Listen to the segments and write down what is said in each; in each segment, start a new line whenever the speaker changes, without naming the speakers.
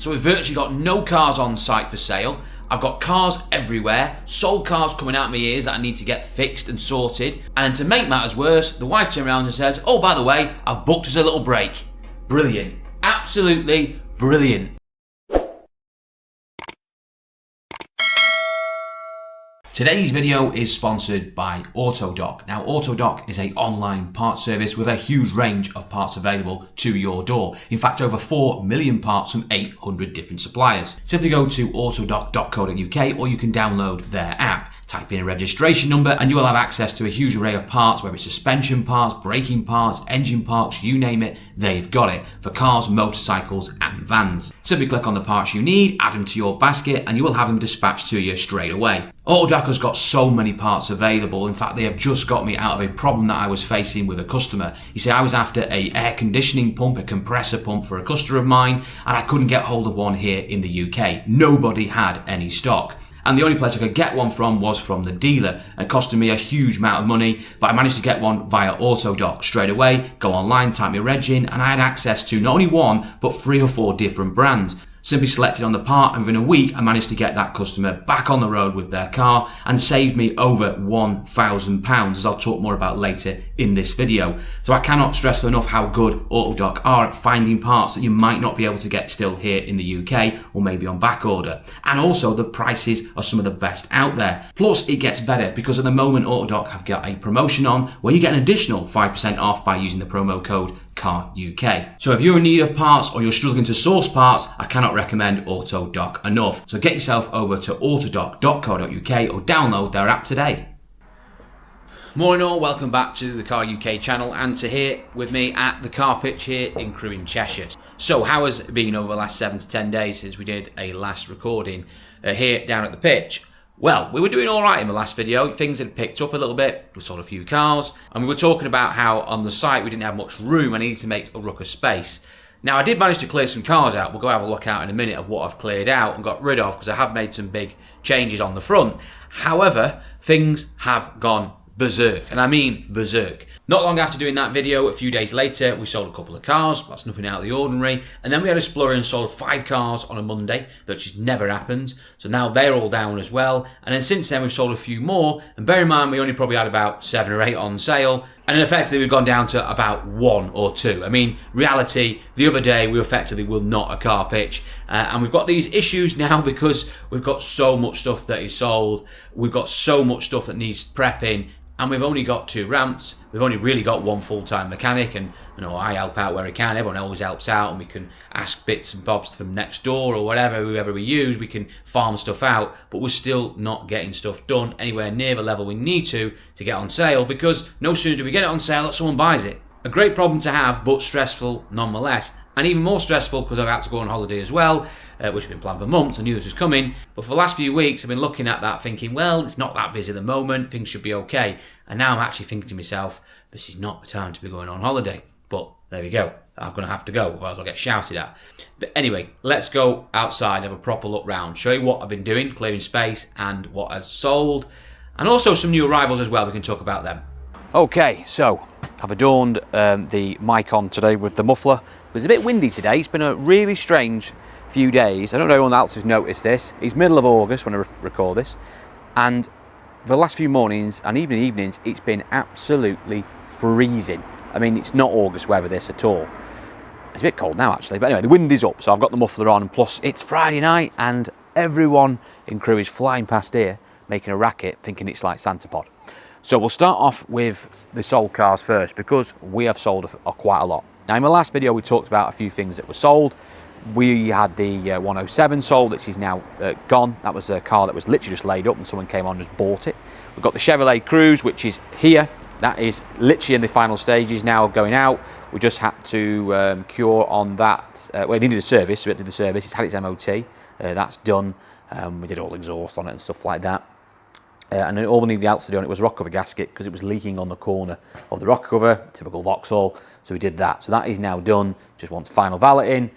So we've virtually got no cars on site for sale. I've got cars everywhere, sold cars coming out my ears that I need to get fixed and sorted. And to make matters worse, the wife turns around and says, oh, by the way, I've booked us a little break. Brilliant. Absolutely brilliant. Today's video is sponsored by Autodoc. Now, Autodoc is an online parts service with a huge range of parts available to your door. In fact, over 4 million parts from 800 different suppliers. Simply go to autodoc.co.uk or you can download their app. Type in a registration number and you will have access to a huge array of parts, whether it's suspension parts, braking parts, engine parts, you name it, they've got it for cars, motorcycles and vans. Simply click on the parts you need, add them to your basket and you will have them dispatched to you straight away. Autodoc has got so many parts available. In fact, they have just got me out of a problem that I was facing with a customer. You see, I was after an air conditioning pump, a compressor pump for a customer of mine, and I couldn't get hold of one here in the UK. Nobody had any stock. And the only place I could get one from was from the dealer. It costed me a huge amount of money, but I managed to get one via Autodoc straight away, go online, type my reg in, and I had access to not only one, but 3 or 4 different brands. Simply selected on the part, and within a week I managed to get that customer back on the road with their car and saved me over £1,000, as I'll talk more about later in this video. So I cannot stress enough how good Autodoc are at finding parts that you might not be able to get still here in the UK or maybe on back order. And also the prices are some of the best out there. Plus it gets better because at the moment Autodoc have got a promotion on where you get an additional 5% off by using the promo code carukchannel. So if you're in need of parts or you're struggling to source parts, I cannot recommend Autodoc enough. So get yourself over to autodoc.co.uk or download their app today. Morning all, welcome back to the Car UK channel and to here with me at the car pitch here in Crewe in Cheshire. So how has it been over the last 7 to 10 days since we did a last recording here down at the pitch? Well, we were doing all right in the last video. Things had picked up a little bit. We sold a few cars and we were talking about how on the site we didn't have much room. I needed to make a ruck of space. Now I did manage to clear some cars out. We'll go have a look out in a minute of what I've cleared out and got rid of because I have made some big changes on the front. However, things have gone berserk, and I mean berserk. Not long after doing that video, a few days later, we sold a couple of cars. That's nothing out of the ordinary. And then we had a splurry and sold 5 cars on a Monday, which just never happens. So now they're all down as well. And then since then, we've sold a few more. And bear in mind, we only probably had about 7 or 8 on sale. And then effectively, we've gone down to about 1 or 2. I mean, reality, the other day, we effectively were not a car pitch. And we've got these issues now because we've got so much stuff that is sold. We've got so much stuff that needs prepping. And we've only got 2 ramps. We've only really got 1 full-time mechanic, and you know I help out where I can. Everyone always helps out, and we can ask bits and bobs from next door or whatever, whoever we use. We can farm stuff out, but we're still not getting stuff done anywhere near the level we need to get on sale, because no sooner do we get it on sale that someone buys it. A great problem to have, but stressful nonetheless. And even more stressful because I've had to go on holiday as well, which has been planned for months. I knew this was coming. But for the last few weeks, I've been looking at that thinking, well, it's not that busy at the moment. Things should be okay. And now I'm actually thinking to myself, this is not the time to be going on holiday. But there we go. I'm going to have to go, otherwise I'll get shouted at. But anyway, let's go outside and have a proper look round. Show you what I've been doing, clearing space, and what has sold. And also some new arrivals as well. We can talk about them. Okay, so I've adorned the mic on today with the muffler. It's a bit windy today. It's been a really strange few days. I don't know if anyone else has noticed this. It's middle of August when I record this, and for the last few mornings and even evenings, it's been absolutely freezing. I mean, it's not August weather this at all. It's a bit cold now actually, but anyway, the wind is up, so I've got the muffler on, and plus it's Friday night and everyone in Crewe is flying past here, making a racket, thinking it's like Santa Pod. So we'll start off with the sold cars first, because we have sold quite a lot. Now in my last video we talked about a few things that were sold. We had the 107 sold, which is now gone. That was a car that was literally just laid up and someone came on and just bought it. We've got the Chevrolet Cruze, which is here. That is literally in the final stages now of going out. We just had to cure on that. Well, it needed a service, so it did the service. It's had its MOT. That's done. We did all exhaust on it and stuff like that. And then all we needed else to do on it was a rock cover gasket, because it was leaking on the corner of the rock cover, typical Vauxhall. So we did that. So that is now done. Just wants final valeting.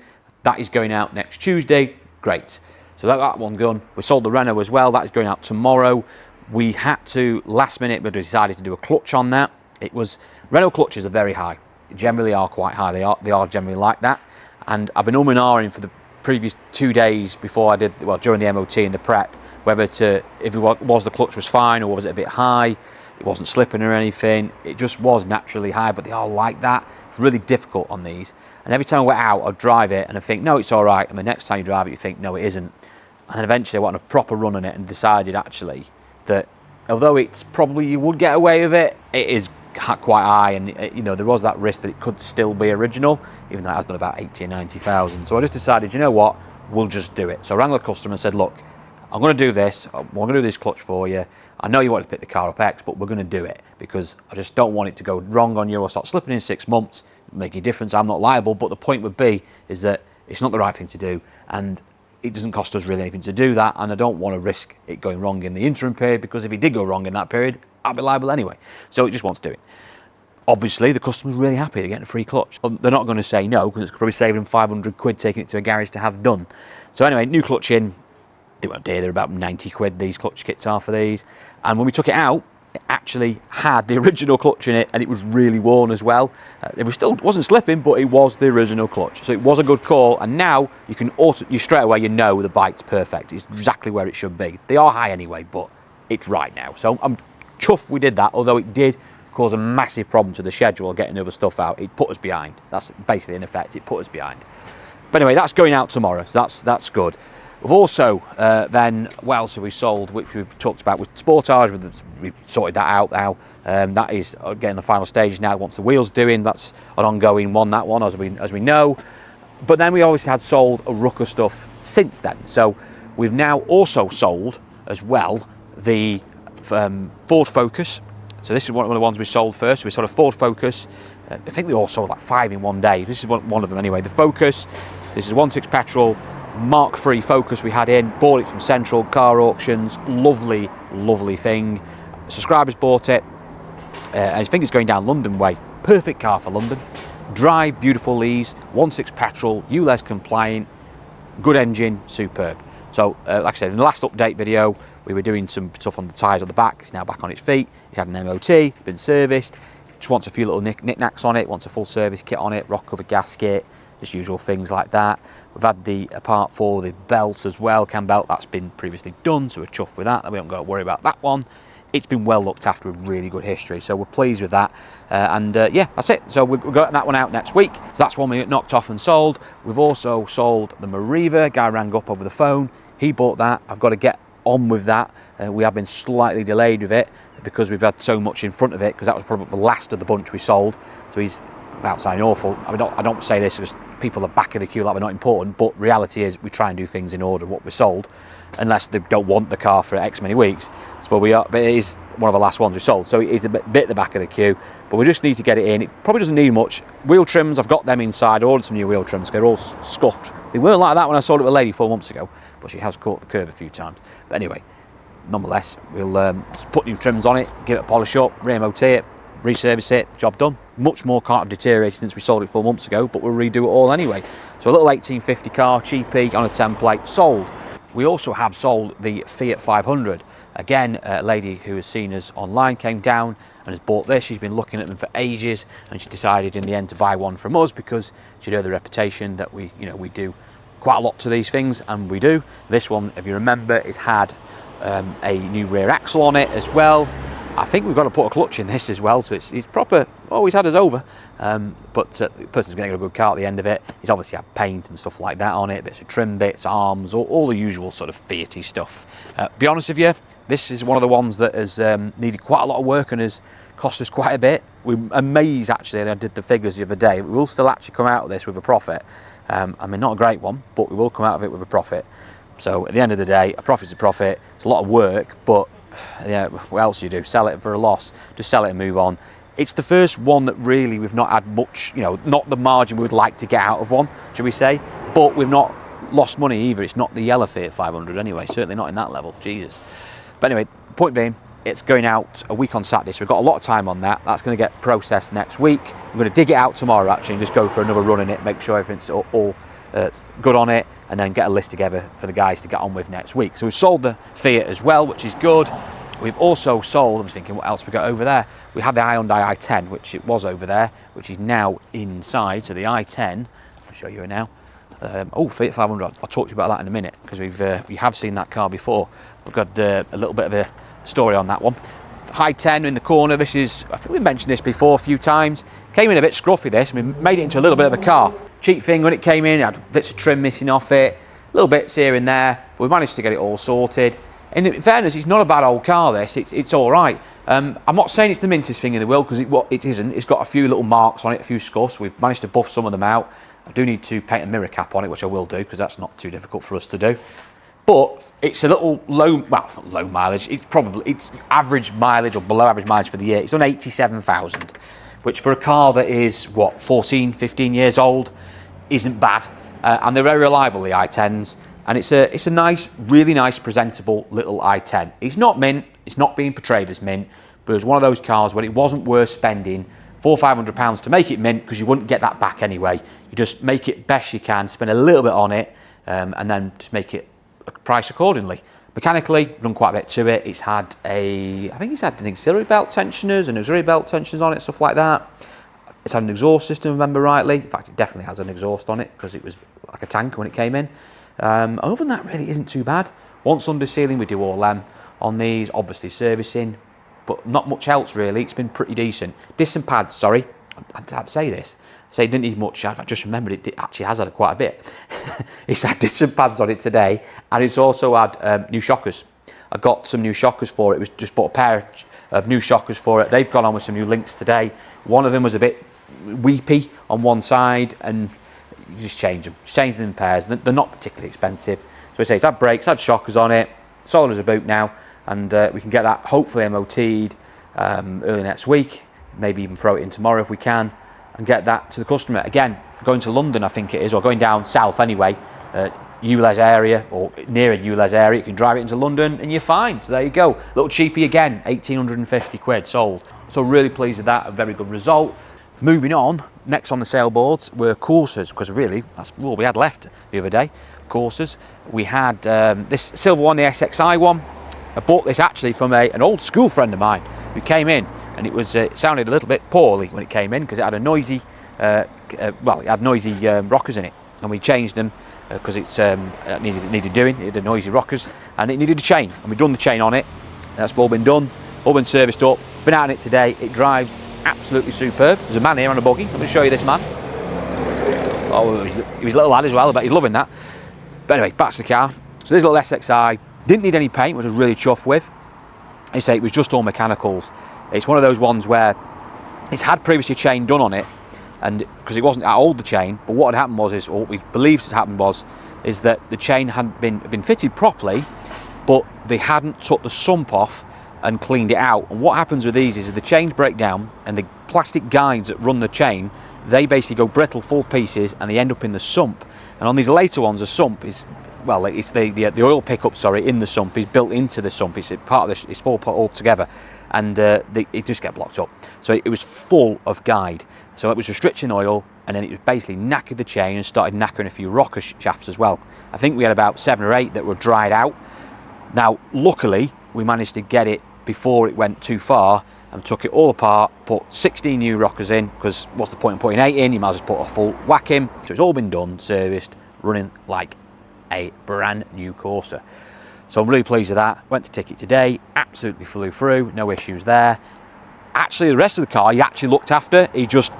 That is going out next Tuesday. Great. So that one done. We sold the Renault as well. That is going out tomorrow. We had to, last minute, but we decided to do a clutch on that. It was, Renault clutches are very high. They generally are quite high. They are generally like that. And I've been and ahhing for the
previous 2 days before I did, well, during the MOT and the prep, whether to, if it was the clutch was fine or was it a bit high. It wasn't slipping or anything. It just was naturally high, but they are like that. It's really difficult on these. And every time I went out, I'd drive it and I think, no, it's all right. And the next time you drive it, you think, no, it isn't. And then eventually I went on a proper run on it and decided actually that although it's probably you would get away with it, it is quite high, and you know, there was that risk that it could still be original, even though it has done about 80 or 90,000. So I just decided, you know what, we'll just do it. So I rang the customer and said, look, I'm going to do this. I'm going to do this clutch for you. I know you want to pick the car up X, but we're going to do it because I just don't want it to go wrong on you or start slipping in 6 months, make a difference. I'm not liable, but the point would be is that it's not the right thing to do, and it doesn't cost us really anything to do that, and I don't want to risk it going wrong in the interim period, because if it did go wrong in that period, I'll be liable anyway. So it just wants to do it. Obviously, the customer's really happy they're getting a free clutch. They're not going to say no, because it's probably saving them 500 quid taking it to a garage to have done. So anyway, new clutch in. They weren't dear, they're about 90 quid, these clutch kits are for these. And when we took it out, it actually had the original clutch in it, and it was really worn as well. It wasn't slipping, but it was the original clutch. So it was a good call, and now you can you straight away, you know the bike's perfect. It's exactly where it should be. They are high anyway, but it's right now. So I'm chuffed we did that, although it did cause a massive problem to the schedule getting other stuff out. It put us behind. That's basically in effect, it put us behind. But anyway, that's going out tomorrow, so that's good. We've also then, what else have we sold, which we've talked about with Sportage, we've sorted that out now. That is getting the final stage now. Once the wheel's doing, that's an ongoing one, that one, as we know. But then we always had sold a ruck of stuff since then. So we've now also sold as well the Ford Focus. So this is one of the ones we sold first. We sold a Ford Focus. I think they all sold like 5 in one day. This is one of them anyway. The Focus, this is 1.6 petrol, Mark III Focus we had in, bought it from Central Car Auctions, lovely, lovely thing. Subscribers bought it, and I think it's going down London way. Perfect car for London. Drive, beautiful leaves, 1.6 petrol, ULEZ compliant, good engine, superb. So, like I said, in the last update video, we were doing some stuff on the tyres on the back. It's now back on its feet. It's had an MOT, been serviced. Just wants a few little knick-knacks on it, wants a full service kit on it, rock cover gasket, just usual things like that. We've had the part for the belt as well, cam belt, that's been previously done, so we're chuffed with that. We don't got to worry about that one. It's been well looked after with really good history, so we're pleased with that. Yeah, that's it. So we've got that one out next week. So that's one we knocked off and sold. We've also sold the Mariva. Guy rang up over the phone. He bought that. I've got to get on with that. We have been slightly delayed with it because we've had so much in front of it, because that was probably the last of the bunch we sold. So he's about sounding awful. I mean, I don't say this because people are back of the queue like we're not important, but reality is we try and do things in order what we sold, unless they don't want the car for X many weeks. So but it is one of the last ones we sold, so it is a bit at the back of the queue, but we just need to get it in. It probably doesn't need much. Wheel trims, I've got them inside. I ordered some new wheel trims, they're all scuffed. They weren't like that when I sold it to a lady 4 months ago, but she has caught the curb a few times. But anyway, nonetheless, we'll put new trims on it, give it a polish up, re-MOT it, reservice it, job done. Much more can't have deteriorated since we sold it 4 months ago, but we'll redo it all anyway. So a little 1850 car, cheapy, on a template, sold. We also have sold the Fiat 500. Again, a lady who has seen us online came down and has bought this. She's been looking at them for ages, and she decided in the end to buy one from us because she'd heard the reputation that we do quite a lot to these things, and we do. This one, if you remember, has had a new rear axle on it as well. I think we've got to put a clutch in this as well, so it's proper. Always had us over, but the person's going to get a good car at the end of it. He's obviously had paint and stuff like that on it, bits of trim bits, arms, all the usual sort of Fiat-y stuff. Be honest with you, this is one of the ones that has needed quite a lot of work and has cost us quite a bit. We're amazed actually, and I did the figures the other day, we will still actually come out of this with a profit. I mean, not a great one, but we will come out of it with a profit. So at the end of the day, a profit's a profit. It's a lot of work, but yeah, what else do you do? Sell it for a loss, just sell it and move on. It's the first one that really we've not had much, not the margin we would like to get out of one, should we say, but we've not lost money either. It's not the yellow Fiat 500 anyway, certainly not in that level, Jesus. But anyway, point being, it's going out a week on Saturday, so we've got a lot of time on that. That's going to get processed next week. I'm going to dig it out tomorrow actually and just go for another run in it, make sure everything's all good on it, and then get a list together for the guys to get on with next week. So we've sold the Fiat as well, which is good. We've also sold, I was thinking what else we got over there. We had the Hyundai i10, which it was over there, which is now inside. So the i10, I'll show you it now. Fiat 500. I'll talk to you about that in a minute, because we have seen that car before. We've got a little bit of a story on that one. High 10 in the corner. This is, I think we mentioned this before a few times. Came in a bit scruffy, this. We made it into a little bit of a car. Cheap thing when it came in, it had bits of trim missing off it, little bits here and there, but we managed to get it all sorted. And in fairness, it's not a bad old car, this. It's all right. I'm not saying it's the mintest thing in the world, because it isn't. It's got a few little marks on it, a few scuffs. We've managed to buff some of them out. I do need to paint a mirror cap on it, which I will do, because that's not too difficult for us to do. But it's a little low, well, it's not low mileage. It's average mileage or below average mileage for the year. It's done 87,000, which for a car that is, 14, 15 years old, isn't bad. And they're very reliable, the i10s. And it's a nice, really nice, presentable little i10. It's not mint. It's not being portrayed as mint. But it was one of those cars where it wasn't worth spending £400-500 to make it mint, because you wouldn't get that back anyway. You just make it best you can, spend a little bit on it, and then just make it price accordingly. Mechanically, done quite a bit to it. It's had I think it's had an auxiliary belt tensioners and auxiliary belt tensioners on it, stuff like that. It's had an exhaust system, if I remember rightly. In fact, it definitely has an exhaust on it, because it was like a tank when it came in. Other than that, really isn't too bad. Once under sealing, we do all on these, obviously servicing, but not much else really. It's been pretty decent. Disc and pads, sorry, I had to say this. So it didn't need much. I just remembered it actually has had quite a bit. It's had disc and pads on it today, and it's also had new shockers. I got some new shockers for it. Just bought a pair of new shockers for it. They've gone on with some new links today. One of them was a bit weepy on one side, and you just change them in pairs. They're not particularly expensive. So I say it's had brakes, had shockers on it, solid as a boot now, and we can get that hopefully MOT'd early next week, maybe even throw it in tomorrow if we can, and get that to the customer. Again, going to London, I think it is, or going down south anyway, ULEZ area, or near a ULEZ area, you can drive it into London and you're fine. So there you go. A little cheapy again, 1,850 quid sold. So really pleased with that, a very good result. Moving on, next on the sale boards were Corsas, because really that's all we had left the other day. Corsas. We had this silver one, the SXI one. I bought this actually from an old school friend of mine who came in, and it sounded a little bit poorly when it came in, because it had a noisy, it had noisy rockers in it, and we changed them because it needed doing. It had noisy rockers, and it needed a chain, and we've done the chain on it. That's all been done, all been serviced up. Been out on it today. It drives absolutely superb. There's a man here on a buggy. Let me show you this man. Oh, he was a little lad as well. I bet he's loving that. But anyway, back to the car. So this little SXI didn't need any paint, which I was really chuffed with. I say it was just all mechanicals. It's one of those ones where it's had previously a chain done on it, and because it wasn't that old, the chain, but what had happened was, or what we believed had happened is that the chain hadn't been fitted properly, but they hadn't took the sump off and cleaned it out. And what happens with these is the chains break down, and the plastic guides that run the chain, they basically go brittle, fall pieces, and they end up in the sump. And on these later ones, the sump is, well, it's the oil pickup, sorry, in the sump is built into the sump. It's part of this, it's all together, and it just get blocked up. So it was full of guide. So it was restricting oil, and then it was basically knackered the chain and started knackering a few rocker shafts as well. I think we had about 7 or 8 that were dried out. Now, luckily, we managed to get it before it went too far, and took it all apart, put 16 new rockers in, because what's the point in putting 8 in? You might as well put a full whack in. So it's all been done, serviced, running like a brand new Corsa. So I'm really pleased with that. Went to ticket today, absolutely flew through, no issues there. Actually, the rest of the car he actually looked after. He just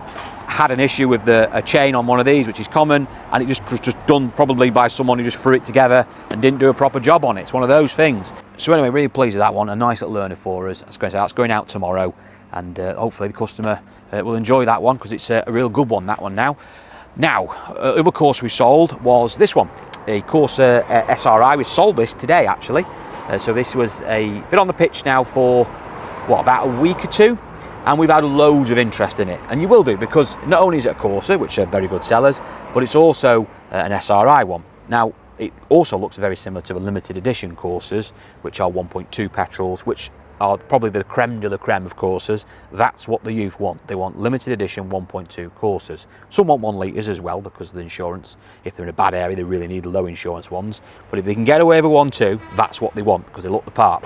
had an issue with a chain on one of these, which is common, and it was just done probably by someone who just threw it together and didn't do a proper job on it. It's one of those things. So anyway, really pleased with that one. A nice little learner for us. That's going out tomorrow, and hopefully the customer will enjoy that one, because it's a real good one, that one now. Now, other Corsa we sold was this one, a Corsa SRI. We sold this today actually. So this was been on the pitch now for about a week or two, and we've had loads of interest in it, and you will do, because not only is it a Corsa, which are very good sellers, but it's also an SRI one. Now, it also looks very similar to the limited edition Corsas, which are 1.2 petrols, which are probably the creme de la creme of Corsas. That's what the youth want. They want limited edition 1.2 Corsas. Some want 1 litres as well, because of the insurance. If they're in a bad area, they really need low insurance ones. But if they can get away with 1.2, that's what they want, because they look the part.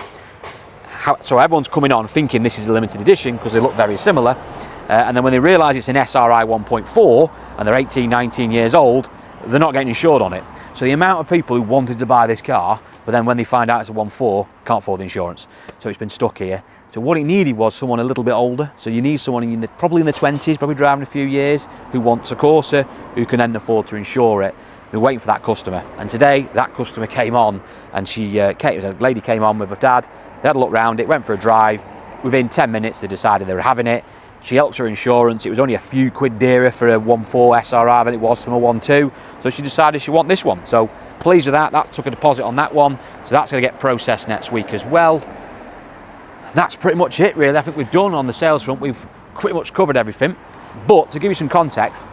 So everyone's coming on thinking this is a limited edition, because they look very similar. And then when they realise it's an SRI 1.4, and they're 18, 19 years old, they're not getting insured on it. So the amount of people who wanted to buy this car, but then when they find out it's a 1.4, can't afford the insurance. So it's been stuck here. So what it needed was someone a little bit older. So you need someone probably in the 20s, probably driving a few years, who wants a Corsa, who can then afford to insure it. We're waiting for that customer. And today that customer came on, and a lady came on with her dad. They had a look round it, went for a drive. Within 10 minutes they decided they were having it. She helped her insurance. It was only a few quid dearer for a 1.4 SRR than it was from a 1.2. So she decided she wanted this one. So pleased with that. That took a deposit on that one. So that's going to get processed next week as well. That's pretty much it really. I think we've done on the sales front. We've pretty much covered everything. But to give you some context,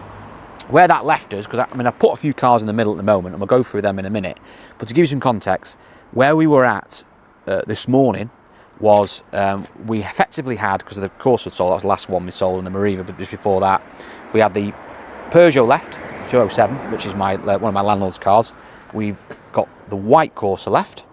where that left us, because I put a few cars in the middle at the moment and we'll go through them in a minute. But to give you some context, where we were at this morning was we effectively had, because of the Corsa had sold, that was the last one we sold, and the Mariva, but just before that we had the Peugeot left, 207, which is one of my landlord's cars. We've got the white Corsa left,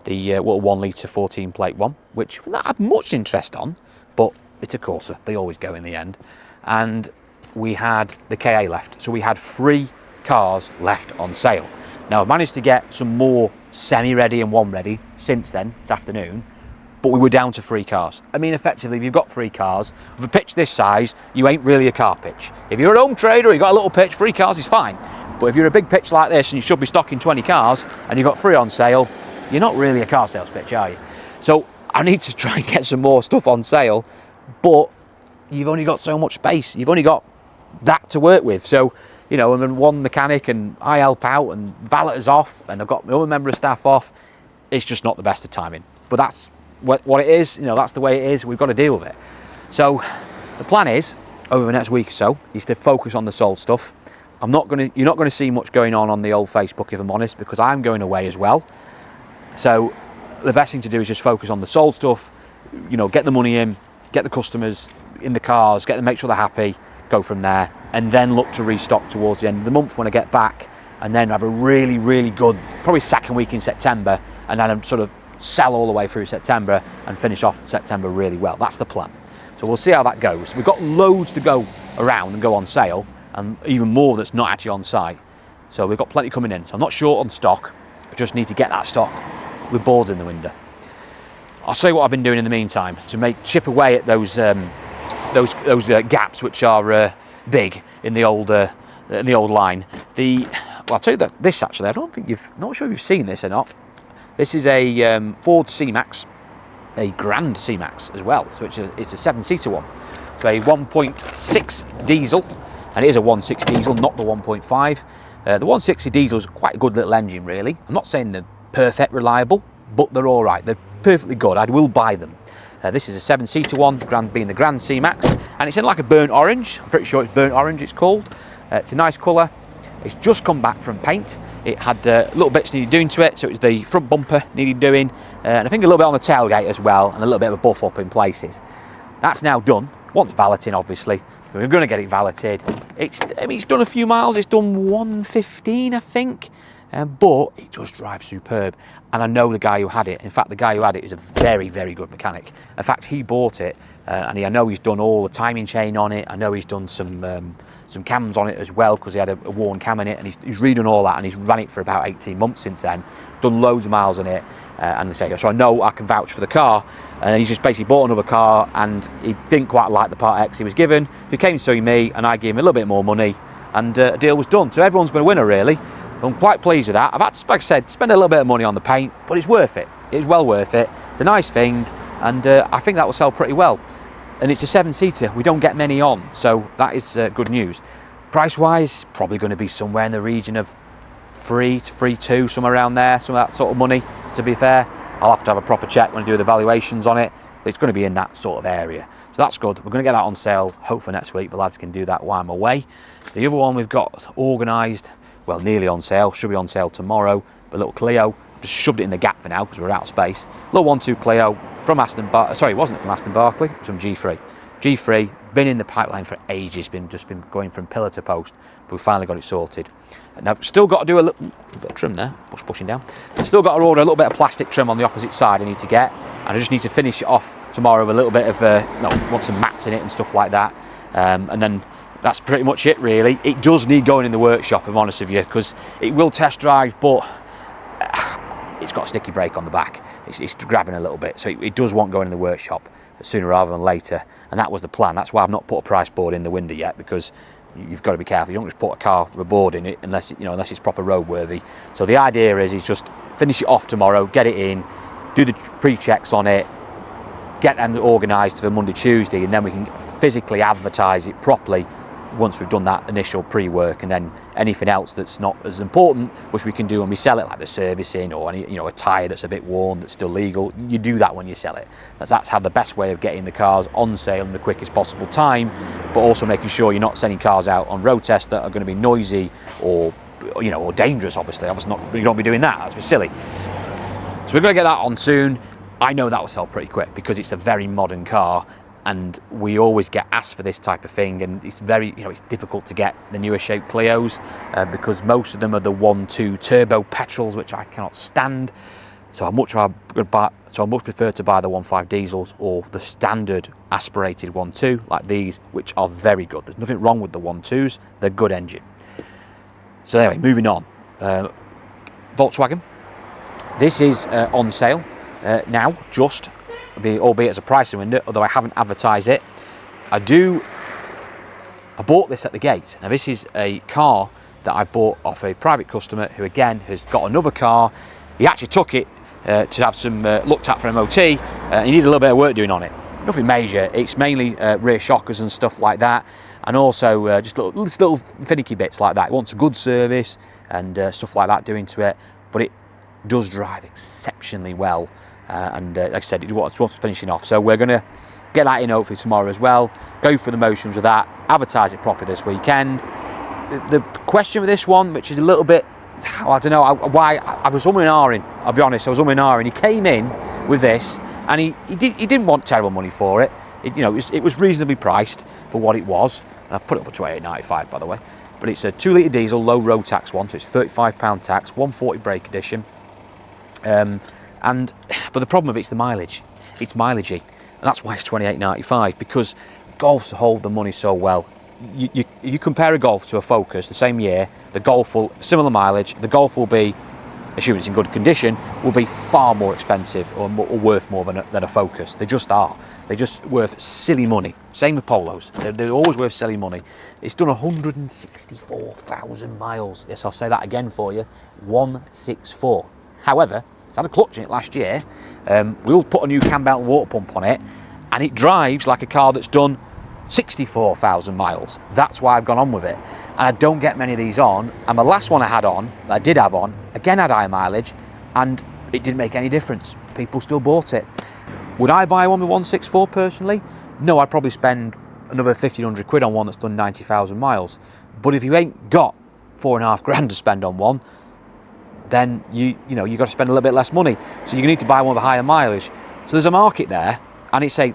the 1 litre 14 plate one, which we've not had much interest on, but it's a Corsa, they always go in the end. And we had the KA left, so we had 3 cars left on sale. Now I've managed to get some more semi-ready and one ready since then, this afternoon, but we were down to 3 cars. I mean, effectively, if you've got 3 cars, with a pitch this size, you ain't really a car pitch. If you're a home trader or you've got a little pitch, 3 cars is fine. But if you're a big pitch like this and you should be stocking 20 cars and you've got 3 on sale, you're not really a car sales pitch, are you? So I need to try and get some more stuff on sale, but you've only got so much space. You've only got that to work with. So, you know, I'm one mechanic and I help out and valet's off and I've got my other member of staff off. It's just not the best of timing. But that's what it is, you know, that's the way it is. We've got to deal with it. So the plan is, over the next week or so, is to focus on the sold stuff. You're not going to see much going on the old Facebook, if I'm honest, because I'm going away as well. So the best thing to do is just focus on the sold stuff, you know, get the money in, get the customers in the cars, get them, make sure they're happy, go from there, and then look to restock towards the end of the month when I get back, and then have a really, really good, probably second week in September, and then I'm sort of sell all the way through September and finish off September really well. That's the plan. So we'll see how that goes. We've got loads to go around and go on sale, and even more that's not actually on site. So we've got plenty coming in. So I'm not short on stock. I just need to get that stock with boards in the window. I'll show you what I've been doing in the meantime to chip away at those gaps which are big in the old line. Well, I'll tell you that this actually, not sure if you've seen this or not. This is a Ford C-Max, a Grand C-Max as well, so it's a 7-seater one. So a 1.6 diesel, and it is a 1.6 diesel, not the 1.5. The 1.6 diesel is quite a good little engine, really. I'm not saying they're perfect reliable, but they're all right. They're perfectly good. I will buy them. This is a 7-seater one, Grand being the Grand C-Max, and it's in like a burnt orange. I'm pretty sure it's burnt orange it's called. It's a nice colour. It's just come back from paint. It had little bits needed doing to it, so it was the front bumper needed doing, and I think a little bit on the tailgate as well, and a little bit of a buff up in places. That's now done. Wants valeting, obviously. We're going to get it valeted. It's done a few miles. It's done 115, I think, but it does drive superb. And I know the guy who had it. In fact, the guy who had it is a very, very good mechanic. In fact, he bought it, and I know he's done all the timing chain on it. I know he's done some cams on it as well, because he had a worn cam in it, and he's redone all that, and he's ran it for about 18 months since then, done loads of miles on it, and so I know I can vouch for the car. And he's just basically bought another car, and he didn't quite like the Part X he was given. He came to see me, and I gave him a little bit more money, and a deal was done. So everyone's been a winner, really. I'm quite pleased with that. I've had to, like I said, spend a little bit of money on the paint, but it's worth it. It's well worth it. It's a nice thing, and I think that will sell pretty well. And it's a 7-seater. We don't get many on, so that is good news. Price-wise, probably going to be somewhere in the region of 3 to 3.2, somewhere around there, some of that sort of money, to be fair. I'll have to have a proper check when I do the valuations on it, but it's going to be in that sort of area. So that's good. We're going to get that on sale, hopefully next week. The lads can do that while I'm away. The other one we've got organised, well, nearly on sale, should be on sale tomorrow, but a little Clio. Just shoved it in the gap for now because we're out of space. Little 1.2 Clio from sorry, it wasn't from Aston Barclay, it was from G3. G3, been in the pipeline for ages, just been going from pillar to post, but we finally got it sorted. Now, still got to do a little bit of trim there, pushing down. Still got to order a little bit of plastic trim on the opposite side I need to get, and I just need to finish it off tomorrow with a little bit of, want some mats in it and stuff like that. And then that's pretty much it really. It does need going in the workshop, if I'm honest with you, because it will test drive, but it's got a sticky brake on the back. It's grabbing a little bit, so it does want going in the workshop sooner rather than later, and that was the plan. That's why I've not put a price board in the window yet, because you've got to be careful. You don't just put a car with a board in it unless it's proper roadworthy. So the idea is just finish it off tomorrow, get it in, do the pre-checks on it, get them organised for Monday, Tuesday, and then we can physically advertise it properly once we've done that initial pre-work, and then anything else that's not as important, which we can do when we sell it, like the servicing or any, a tyre that's a bit worn that's still legal, you do that when you sell it. That's how the best way of getting the cars on sale in the quickest possible time, but also making sure you're not sending cars out on road tests that are going to be noisy or dangerous. Obviously you don't be doing that. That's silly. So we're going to get that on soon. I know that will sell pretty quick because it's a very modern car, and we always get asked for this type of thing, and it's very, it's difficult to get the newer shaped Clios because most of them are the 1.2 turbo petrols, which I cannot stand. So I much prefer to buy the 1.5 diesels or the standard aspirated 1.2 like these, which are very good. There's nothing wrong with the 1.2s; they're good engine. So anyway, moving on. Volkswagen. This is on sale now, albeit as a pricing window, although I haven't advertised it. I bought this at the gate. Now this is a car that I bought off a private customer who again has got another car. He actually took it to have some looked at for MOT, and he needed a little bit of work doing on it. Nothing major, it's mainly rear shockers and stuff like that, and also just little finicky bits like that. It wants a good service and stuff like that doing to it, but it does drive exceptionally well. And like I said, it wants finishing off, so we're going to get that in hopefully tomorrow as well, go through the motions with that, advertise it properly this weekend. The question with this one, which is a little bit, I don't know why, I was umming and ahhing, I'll be honest, I was umming and ahhing. He came in with this and he didn't want terrible money for it. It was reasonably priced for what it was, and I've put it for £28.95 by the way, but it's a 2 litre diesel low road tax one, so it's £35 tax, 140 brake edition. But the problem with it's the mileage. It's mileagey, and that's why it's £28.95, because Golfs hold the money so well. You compare a Golf to a Focus the same year, the Golf will, similar mileage, the Golf will be, assuming it's in good condition, will be far more expensive or worth more than a Focus. They just are. They're just worth silly money. Same with Polos. They're always worth silly money. It's done 164,000 miles. Yes, I'll say that again for you. 164. However, it's had a clutch in it last year. We'll put a new cam belt and water pump on it, and it drives like a car that's done 64,000 miles. That's why I've gone on with it. And I don't get many of these on. And the last one I did have on, again had high mileage, and it didn't make any difference. People still bought it. Would I buy one with 164 personally? No, I'd probably spend another 1,500 quid on one that's done 90,000 miles. But if you ain't got £4,500 to spend on one, then you've got to spend a little bit less money. So you need to buy one with a higher mileage. So there's a market there, and it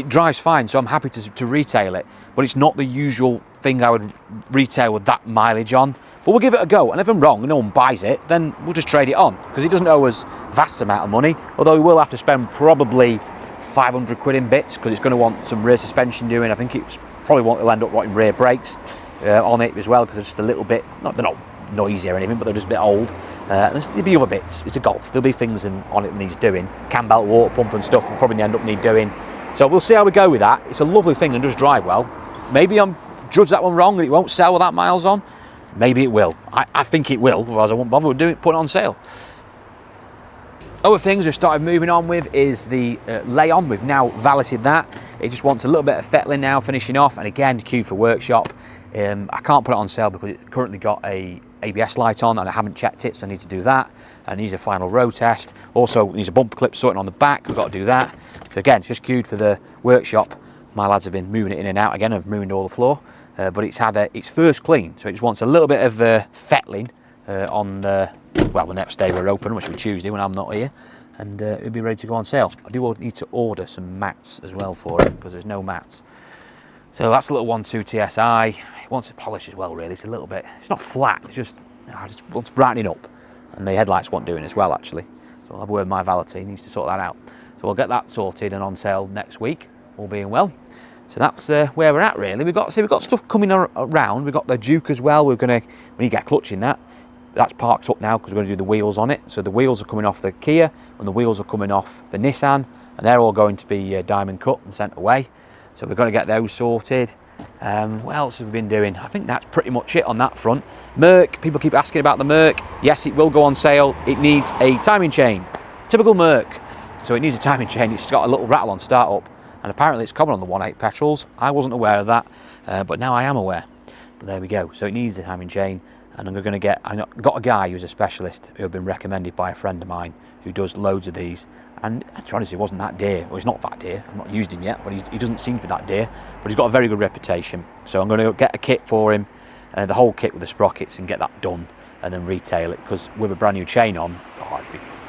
drives fine, so I'm happy to retail it, but it's not the usual thing I would retail with that mileage on. But we'll give it a go, and if I'm wrong and no one buys it, then we'll just trade it on, because it doesn't owe us vast amount of money, although we will have to spend probably 500 quid in bits, because it's going to want some rear suspension doing. I think it'll end up wanting rear brakes on it as well, because it's just a little bit, they're not noisy or anything, but they're just a bit old. There'll be other bits. It's a Golf. There'll be things on it that needs doing. Cam belt, water pump and stuff will probably end up need doing. So we'll see how we go with that. It's a lovely thing and does drive well. Maybe I'm judged that one wrong and it won't sell with that miles on. Maybe it will. I think it will, otherwise I won't bother with putting it on sale. Other things we've started moving on with is the lay-on. We've now valeted that. It just wants a little bit of fettling now, finishing off, and again, queue for workshop. I can't put it on sale because it's currently got a ABS light on and I haven't checked it, so I need to do that. And needs a final road test. Also needs a bumper clip sorting on the back, we've got to do that. So again, it's just queued for the workshop. My lads have been moving it in and out again. I've ruined all the floor, but it's had its first clean, so it just wants a little bit of fettling on the next day we're open, which will be Tuesday when I'm not here, and it'll be ready to go on sale. I do need to order some mats as well for it, because there's no mats. So that's a little 1.2 TSI. It wants it polished as well, really. It's a little bit, it's not flat, it's just, I just want to brightening up. And the headlights want doing as well, actually. So I'll have a word with my valet, he needs to sort that out. So we'll get that sorted and on sale next week, all being well. So that's where we're at really. We've got stuff coming around. We've got the Duke as well. When you get a clutch in that, that's parked up now because we're going to do the wheels on it. So the wheels are coming off the Kia and the wheels are coming off the Nissan, and they're all going to be diamond cut and sent away. So we're going to get those sorted. What else have we been doing? I think that's pretty much it on that front. Merc, people keep asking about the Merc. Yes, it will go on sale. It needs a timing chain. Typical Merc. So it needs a timing chain. It's got a little rattle on startup. And apparently it's common on the 1.8 petrols. I wasn't aware of that, but now I am aware. But there we go. So it needs a timing chain, and I got a guy who's a specialist who had been recommended by a friend of mine who does loads of these. And to be honest, he wasn't that dear. Well, he's not that dear. I've not used him yet, but he doesn't seem to be that dear. But he's got a very good reputation. So I'm going to get a kit for him, the whole kit with the sprockets, and get that done, and then retail it. Because with a brand new chain on,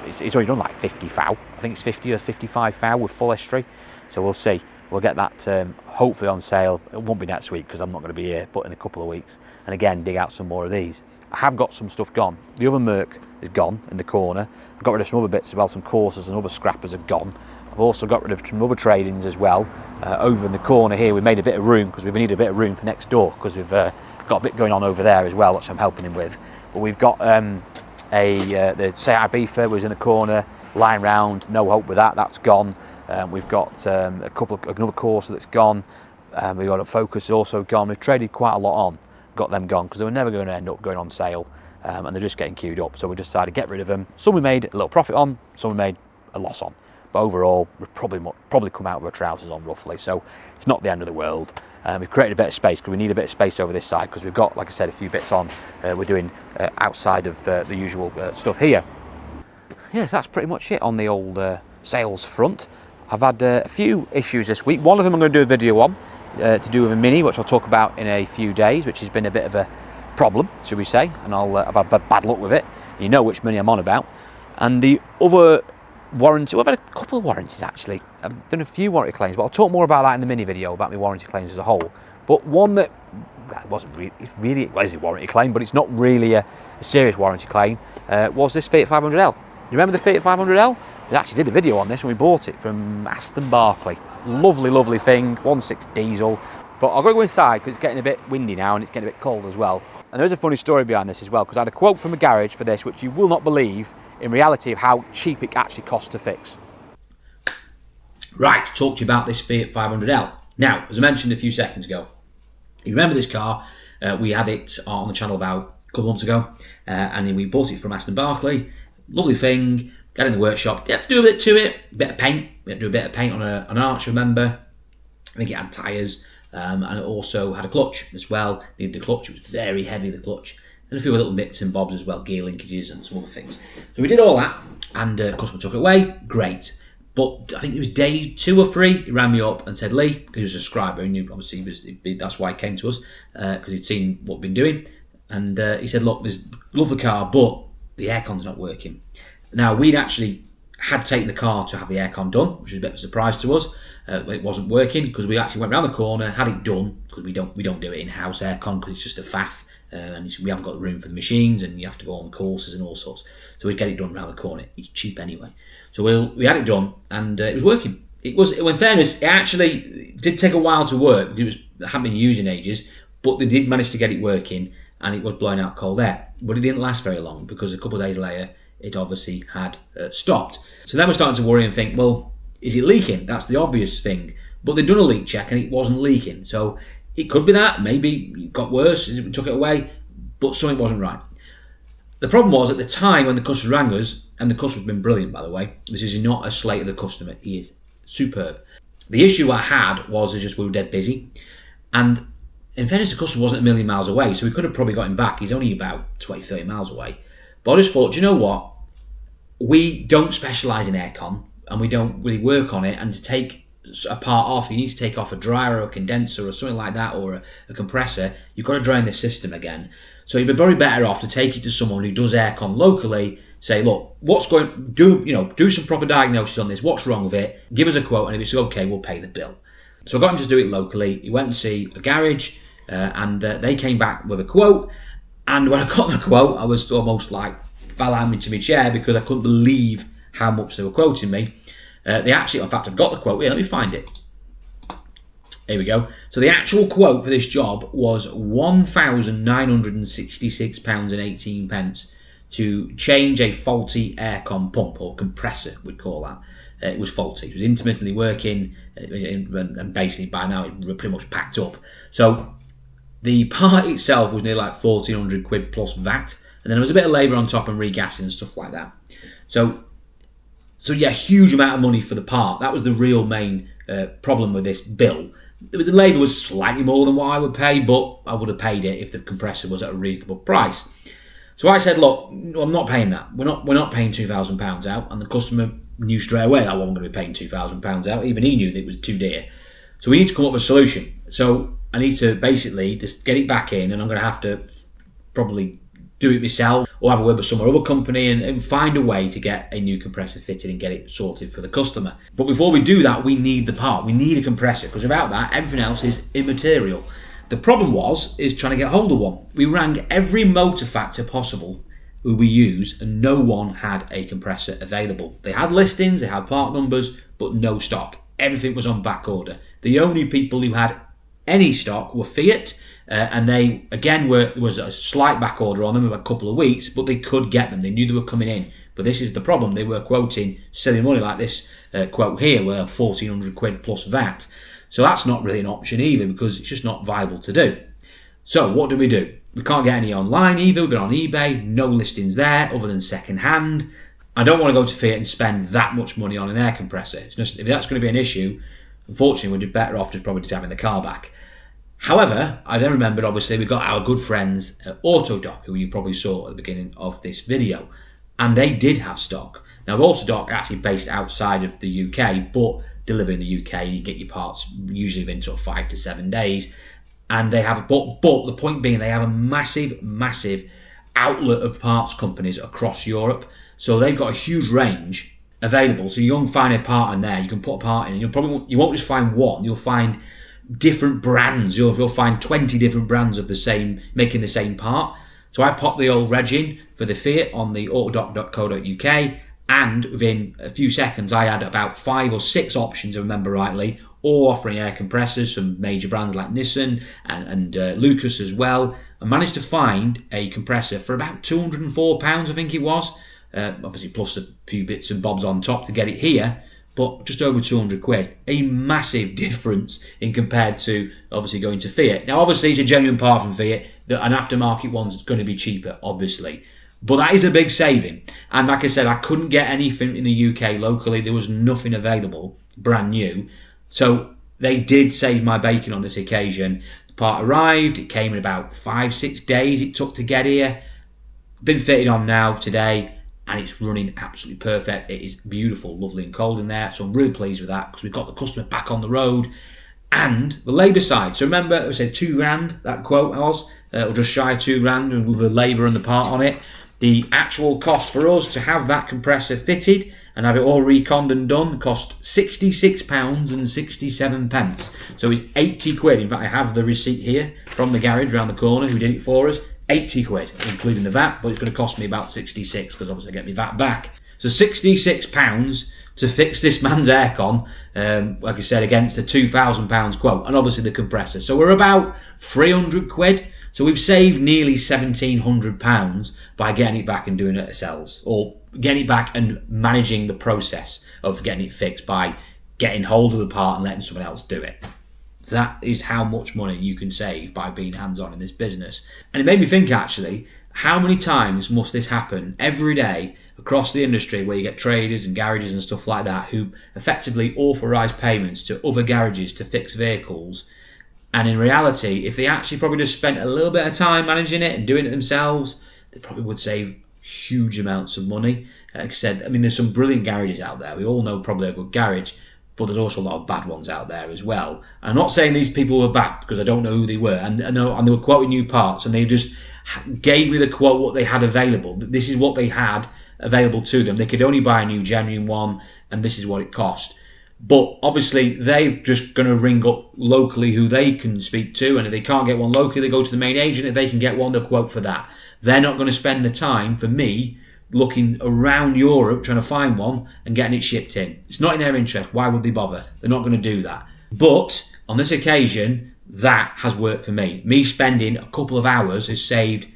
it's already done like 50 thou. I think it's 50 or 55 thou with full history. So we'll see. We'll get that hopefully on sale. It won't be next week because I'm not going to be here, but in a couple of weeks. And again, dig out some more of these. I have got some stuff gone. The other Merc is gone in the corner. I got rid of some other bits as well. Some coursers and other scrappers are gone. I've also got rid of some other trade-ins as well. Over in the corner here, we made a bit of room because we need a bit of room for next door because we've got a bit going on over there as well, which I'm helping him with. But we've got the Seat Ibiza was in the corner, lying round. No hope with that. That's gone. We've got another Corsa that's gone. We've got a Focus also gone. We've traded quite a lot on, got them gone because they were never going to end up going on sale, and they're just getting queued up. So we decided to get rid of them. Some we made a little profit on, some we made a loss on. But overall, we've probably come out with our trousers on roughly. So it's not the end of the world. We've created a bit of space because we need a bit of space over this side because we've got, like I said, a few bits on. We're doing outside of the usual stuff here. Yes, that's pretty much it on the old sales front. I've had a few issues this week. One of them I'm going to do a video on to do with a Mini, which I'll talk about in a few days, which has been a bit of a problem, should we say, and I've had bad luck with it. You know which Mini I'm on about. And the other warranty, well, I've had a couple of warranties actually. I've done a few warranty claims, but I'll talk more about that in the Mini video, about my warranty claims as a whole. But one that wasn't really, it is a warranty claim, but it's not really a serious warranty claim, was this Fiat 500L. You remember the Fiat 500L? We actually did a video on this when we bought it from Aston Barclay. Lovely, lovely thing, 1.6 diesel. But I've got to go inside because it's getting a bit windy now and it's getting a bit cold as well. And there is a funny story behind this as well, because I had a quote from a garage for this, which you will not believe in reality of how cheap it actually costs to fix.
Right, to talk to you about this Fiat 500L. Now, as I mentioned a few seconds ago, you remember this car? We had it on the channel about a couple of months ago, and we bought it from Aston Barclay. Lovely thing. Got in the workshop. They had to do a bit to it, a bit of paint. We had to do a bit of paint on an arch, remember? I think it had tyres, and it also had a clutch as well. The clutch, it was very heavy, the clutch. And a few little bits and bobs as well, gear linkages and some other things. So we did all that, and the customer took it away. Great. But I think it was day 2 or 3, he rang me up and said, Lee, because he was a subscriber, and obviously that's why he came to us, because he'd seen what we'd been doing. And he said, look, love the car, but the aircon's not working. Now, we'd actually had taken the car to have the aircon done, which was a bit of a surprise to us. It wasn't working because we actually went around the corner, had it done, because we don't do it in-house aircon because it's just a faff, and we haven't got the room for the machines, and you have to go on the courses and all sorts. So we'd get it done around the corner. It's cheap anyway. So we had it done, and it was working. In fairness, it actually did take a while to work because it hadn't been used in ages, but they did manage to get it working, and it was blowing out cold air. But it didn't last very long because a couple of days later, it obviously had stopped. So then we're starting to worry and think, well, is it leaking? That's the obvious thing. But they'd done a leak check and it wasn't leaking. So it could be that. Maybe it got worse, we took it away, but something wasn't right. The problem was at the time when the customer rang us, and the customer's been brilliant, by the way. This is not a slate of the customer. He is superb. The issue I had was just we were dead busy. And in fairness, the customer wasn't a million miles away, so we could have probably got him back. He's only about 20, 30 miles away. But I just thought, do you know what? We don't specialise in aircon, and we don't really work on it. And to take a part off, you need to take off a dryer or a condenser or something like that, or a compressor. You've got to drain the system again. So you'd be very better off to take it to someone who does aircon locally. Say, look, do some proper diagnosis on this. What's wrong with it? Give us a quote, and if it's okay, we'll pay the bill. So I got him to do it locally. He went to see a garage, and they came back with a quote. And when I got the quote, I was almost like fell out into my chair because I couldn't believe how much they were quoting me. They actually, in fact, I've got the quote here. Let me find it. Here we go. So the actual quote for this job was £1,966.18 to change a faulty aircon pump, or compressor, we'd call that. It was faulty. It was intermittently working, and basically by now it was pretty much packed up. So the part itself was nearly like 1,400 quid plus VAT, and then there was a bit of labour on top and regassing and stuff like that. So yeah, huge amount of money for the part. That was the real main problem with this bill. The labour was slightly more than what I would pay, but I would have paid it if the compressor was at a reasonable price. So I said, look, I'm not paying that. We're not paying £2,000 out, and the customer knew straight away that I wasn't going to be paying £2,000 out. Even he knew that it was too dear. So we need to come up with a solution. So I need to basically just get it back in, and I'm going to have to probably do it myself or have a word with some other company and find a way to get a new compressor fitted and get it sorted for the customer. But before we do that, we need the part. We need a compressor, because without that, everything else is immaterial. The problem is trying to get hold of one. We rang every motor factor possible who we use, and no one had a compressor available. They had listings, they had part numbers, but no stock. Everything was on back order. The only people who had any stock were Fiat, and they again was a slight back order on them of a couple of weeks, but they could get them. They knew they were coming in. But this is the problem. They were quoting silly money like this quote here, where 1,400 quid plus VAT. So that's not really an option either, because it's just not viable to do. So what do? We can't get any online either. We've been on eBay, no listings there other than second hand. I don't want to go to Fiat and spend that much money on an air compressor. It's just, if that's going to be an issue, unfortunately we're just better off just probably just having the car back. However, I then remembered, obviously, we've got our good friends at Autodoc, who you probably saw at the beginning of this video, and they did have stock. Now, Autodoc are actually based outside of the UK, but deliver in the UK, you get your parts usually within sort of 5 to 7 days, and they have, but the point being, they have a massive outlet of parts companies across Europe, so they've got a huge range available. So you can find a part in there, you can put a part in, and you won't just find one, you'll find different brands. You'll find 20 different brands of the same, making the same part. So I popped the old reg in for the Fiat on the autodoc.co.uk, and within a few seconds I had about 5 or 6 options, if I remember rightly, all offering air compressors from major brands like Nissan and Lucas as well. I managed to find a compressor for about £204, I think it was, obviously plus a few bits and bobs on top to get it here, but just over 200 quid. A massive difference in compared to obviously going to Fiat. Now obviously it's a genuine part from Fiat, an aftermarket one's going to be cheaper obviously, but that is a big saving. And like I said, I couldn't get anything in the UK locally. There was nothing available brand new, so they did save my bacon on this occasion. The part arrived, it came in about 5-6 days it took to get here. Been fitted on now today, and it's running absolutely perfect. It is beautiful, lovely and cold in there, so I'm really pleased with that, because we've got the customer back on the road. And the labour side, so remember I said £2,000, that quote was, or just shy of £2,000, and with the labour and the part on it. The actual cost for us to have that compressor fitted and have it all reconned and done cost £66.67. So it's 80 quid. In fact, I have the receipt here from the garage around the corner who did it for us. 80 quid, including the VAT, but it's going to cost me about 66 because obviously I get my VAT back. So £66 to fix this man's aircon, like I said, against a £2,000 quote, and obviously the compressor. So we're about 300 quid. So we've saved nearly £1,700 by getting it back and doing it ourselves, or getting it back and managing the process of getting it fixed by getting hold of the part and letting someone else do it. That is how much money you can save by being hands-on in this business. And it made me think, actually, how many times must this happen every day across the industry, where you get traders and garages and stuff like that who effectively authorise payments to other garages to fix vehicles, and in reality, if they actually probably just spent a little bit of time managing it and doing it themselves, they probably would save huge amounts of money. Like I said, I mean, there's some brilliant garages out there. We all know probably a good garage, but there's also a lot of bad ones out there as well. And I'm not saying these people were bad, because I don't know who they were, and they were quoting new parts, and they just gave me the quote what they had available. This is what they had available to them. They could only buy a new genuine one, and this is what it cost. But obviously they're just going to ring up locally who they can speak to, and if they can't get one locally, they go to the main agent. If they can get one, they'll quote for that. They're not going to spend the time, for me, looking around Europe trying to find one and getting it shipped in. It's not in their interest. Why would they bother? They're not going to do that. But on this occasion, that has worked for me. Me spending a couple of hours has saved,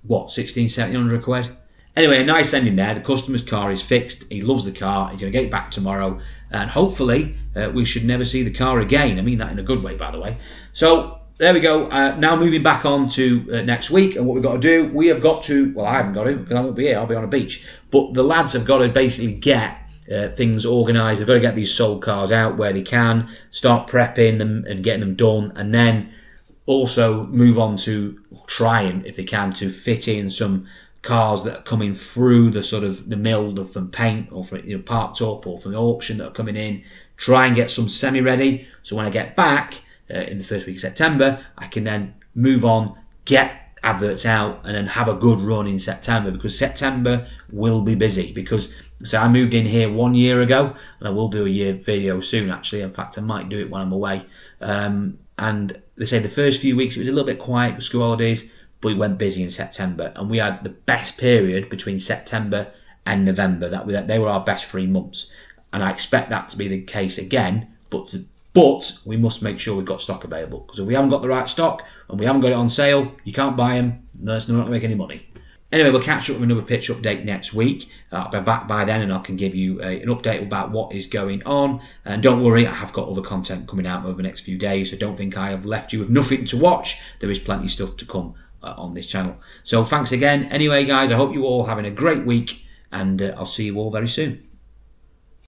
what, 1,700 quid? Anyway, a nice ending there. The customer's car is fixed. He loves the car. He's going to get it back tomorrow. And hopefully, we should never see the car again. I mean that in a good way, by the way. So, there we go. Now moving back on to next week and what we've got to do. We have got to, well, I haven't got to because I won't be here. I'll be on a beach. But the lads have got to basically get things organised. They've got to get these sold cars out where they can, start prepping them and getting them done, and then also move on to trying, if they can, to fit in some cars that are coming through the sort of the mill from paint or from parked up or from the auction that are coming in. Try and get some semi-ready, so when I get back in the first week of September, I can then move on, get adverts out, and then have a good run in September, because September will be busy. Because so I moved in here 1 year ago, and I will do a year video soon actually. In fact, I might do it when I'm away. And they say the first few weeks it was a little bit quiet with school holidays, but it went busy in September, and we had the best period between September and November. They were our best 3 months, and I expect that to be the case again. But we must make sure we've got stock available, because if we haven't got the right stock and we haven't got it on sale, you can't buy them. That's not going to make any money. Anyway, we'll catch up with another pitch update next week. I'll be back by then and I can give you an update about what is going on. And don't worry, I have got other content coming out over the next few days, so don't think I have left you with nothing to watch. There is plenty of stuff to come on this channel. So thanks again. Anyway, guys, I hope you all having a great week, and I'll see you all very soon.